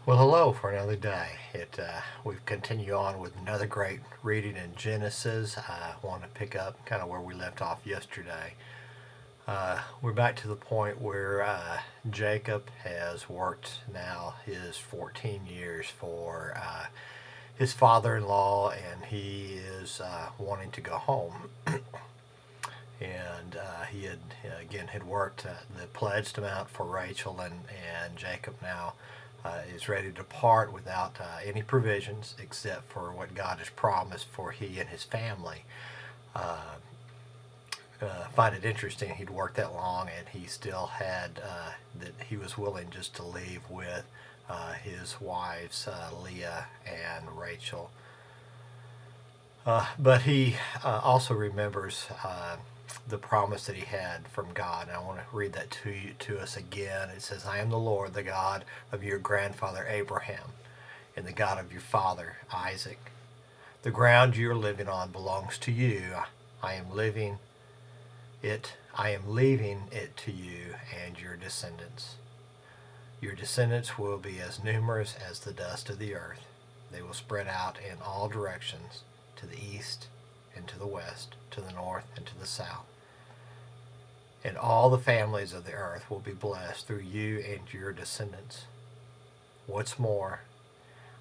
Well, hello for another day. We continue on with another great reading in Genesis. I want to pick up kind of where we left off yesterday. We're back to the point where Jacob has worked now his 14 years for his father-in-law, and he is wanting to go home. And he had again had worked the pledged amount for Rachel, and Jacob now is ready to part without any provisions except for what God has promised for he and his family. Uh, find it interesting he'd worked that long and he still had that he was willing just to leave with his wives Leah and Rachel. But he also remembers the promise that he had from God. And I want to read that to us again. It says, I am the Lord, the God of your grandfather Abraham, and the God of your father Isaac. The ground you are living on belongs to you. I am living it. I am leaving it to you and your descendants. Your descendants will be as numerous as the dust of the earth. They will spread out in all directions, to the east and to the west, to the north and to the south. And all the families of the earth will be blessed through you and your descendants. What's more,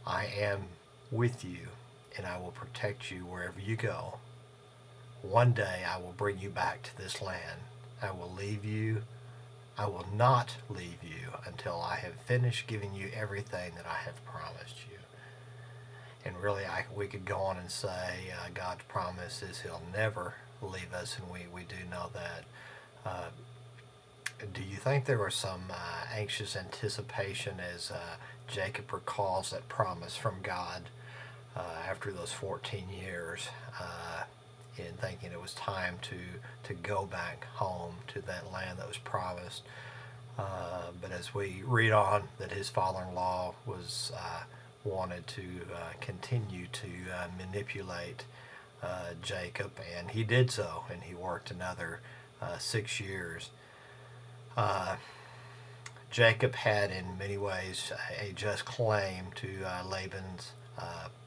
I am with you, and I will protect you wherever you go. One day I will bring you back to this land. I will leave you. I will not leave you until I have finished giving you everything that I have promised you. And really, we could go on and say God's promise is He'll never leave us, and we do know that. Uh, do you think there was some anxious anticipation as Jacob recalls that promise from God after those 14 years, in thinking it was time to go back home to that land that was promised? But as we read on, that his father-in-law was wanted to continue to manipulate Jacob, and he did so, and he worked another 6 years. Uh, Jacob had, in many ways, a just claim to Laban's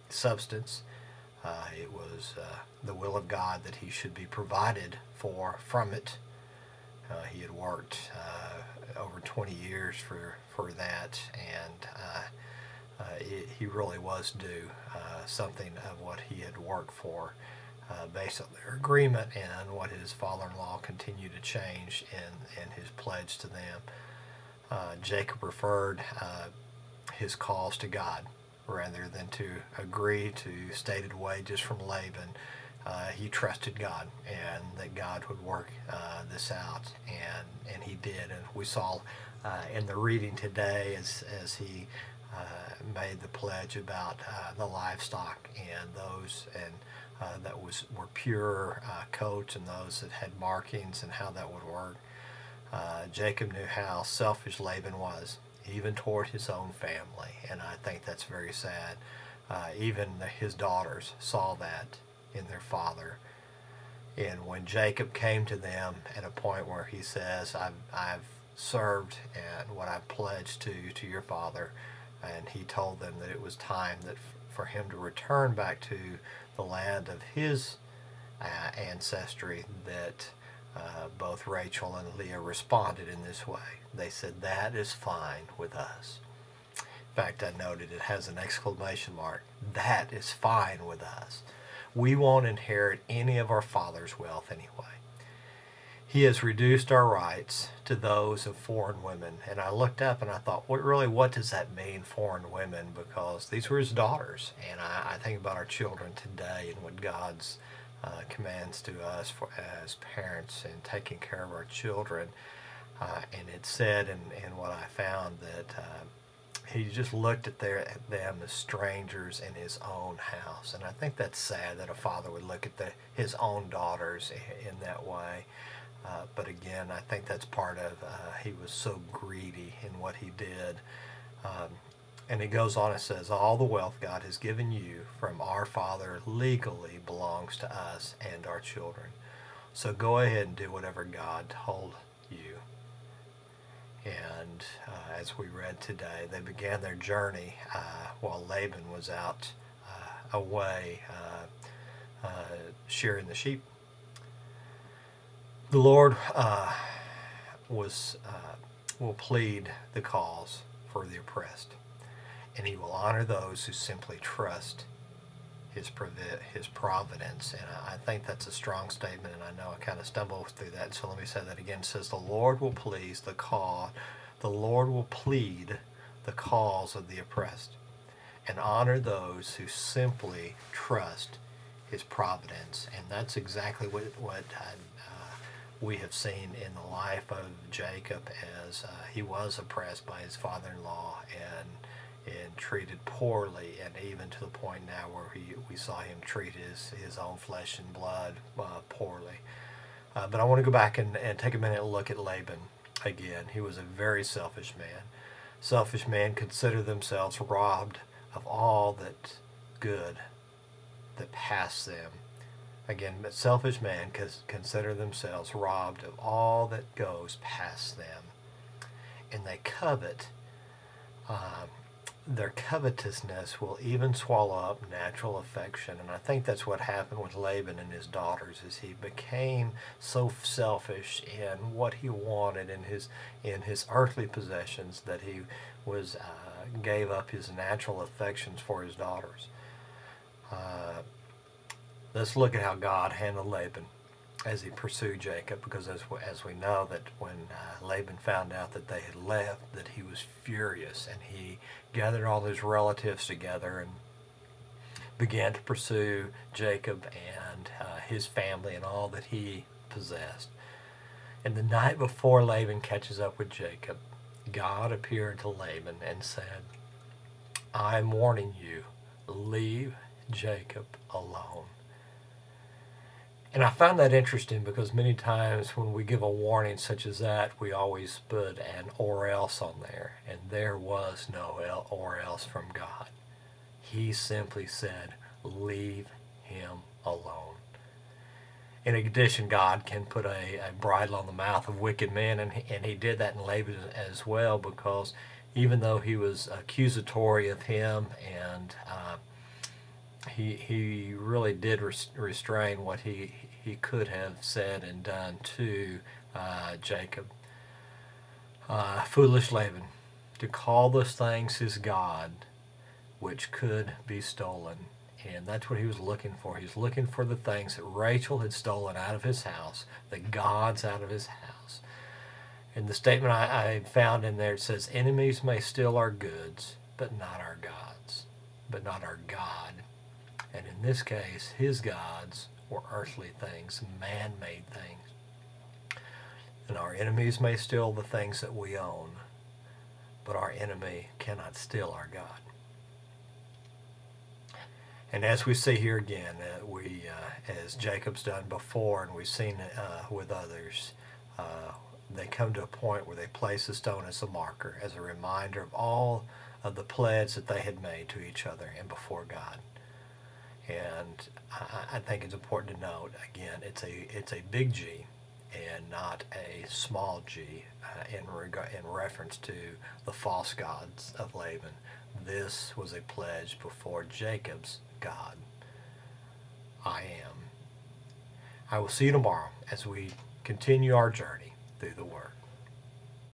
substance. It was the will of God that he should be provided for from it. He had worked over 20 years for that, and he really was due something of what he had worked for, based on their agreement and what his father-in-law continued to change in his pledge to them. Jacob referred his cause to God rather than to agree to stated wages from Laban. He trusted God and that God would work this out, and he did. And we saw in the reading today as he made the pledge about the livestock and those that were pure coats and those that had markings and how that would work. Jacob knew how selfish Laban was, even toward his own family, and I think that's very sad. Even his daughters saw that in their father. And when Jacob came to them at a point where he says, I've served and what I've pledged to your father, and he told them that it was time that for him to return back to the land of his ancestry, that both Rachel and Leah responded in this way. They said, that is fine with us. In fact, I noted it has an exclamation mark. That is fine with us. We won't inherit any of our father's wealth anyway. He has reduced our rights to those of foreign women. And I looked up and I thought, what does that mean, foreign women? Because these were his daughters. And I think about our children today and what God's commands to us as parents and taking care of our children. And it said in what I found that he just looked at them as strangers in his own house. And I think that's sad that a father would look at his own daughters in that way. But again, I think that's part of he was so greedy in what he did. And it goes on and says, all the wealth God has given you from our Father legally belongs to us and our children. So go ahead and do whatever God told you. And as we read today, they began their journey while Laban was out away shearing the sheep. The Lord will plead the cause for the oppressed, and He will honor those who simply trust His providence. And I think that's a strong statement, and I know I kind of stumbled through that, so let me say that again. It says, the Lord will plead the cause of the oppressed, and honor those who simply trust His providence. And that's exactly what we have seen in the life of Jacob, as he was oppressed by his father-in-law and treated poorly, and even to the point now where we saw him treat his own flesh and blood poorly. But I want to go back and take a minute and look at Laban again. He was a very selfish man. Selfish men consider themselves robbed of all that good that passed them. Again, but selfish men consider themselves robbed of all that goes past them. And they covet. Their covetousness will even swallow up natural affection. And I think that's what happened with Laban and his daughters, is he became so selfish in what he wanted in his earthly possessions that he gave up his natural affections for his daughters. Let's look at how God handled Laban as he pursued Jacob, because as we know that when Laban found out that they had left, that he was furious, and he gathered all his relatives together and began to pursue Jacob and his family and all that he possessed. And the night before Laban catches up with Jacob, God appeared to Laban and said, I'm warning you, leave Jacob alone. And I found that interesting, because many times when we give a warning such as that, we always put an or else on there. And there was no or else from God. He simply said, leave him alone. In addition, God can put a bridle on the mouth of wicked men, and he did that in Laban as well, because even though he was accusatory of him, and he really did restrain what he could have said and done to Jacob. Foolish Laban, to call those things his God, which could be stolen. And that's what he was looking for. He was looking for the things that Rachel had stolen out of his house, the gods out of his house. And the statement I found in there, it says, enemies may steal our goods, but not our gods, but not our God. And in this case, his gods were earthly things, man-made things. And our enemies may steal the things that we own, but our enemy cannot steal our God. And as we see here again, as Jacob's done before, and we've seen with others, they come to a point where they place a stone as a marker, as a reminder of all of the pledge that they had made to each other and before God. And I think it's important to note, again, it's a big G and not a small g in reference to the false gods of Laban. This was a pledge before Jacob's God. I am. I will see you tomorrow as we continue our journey through the Word.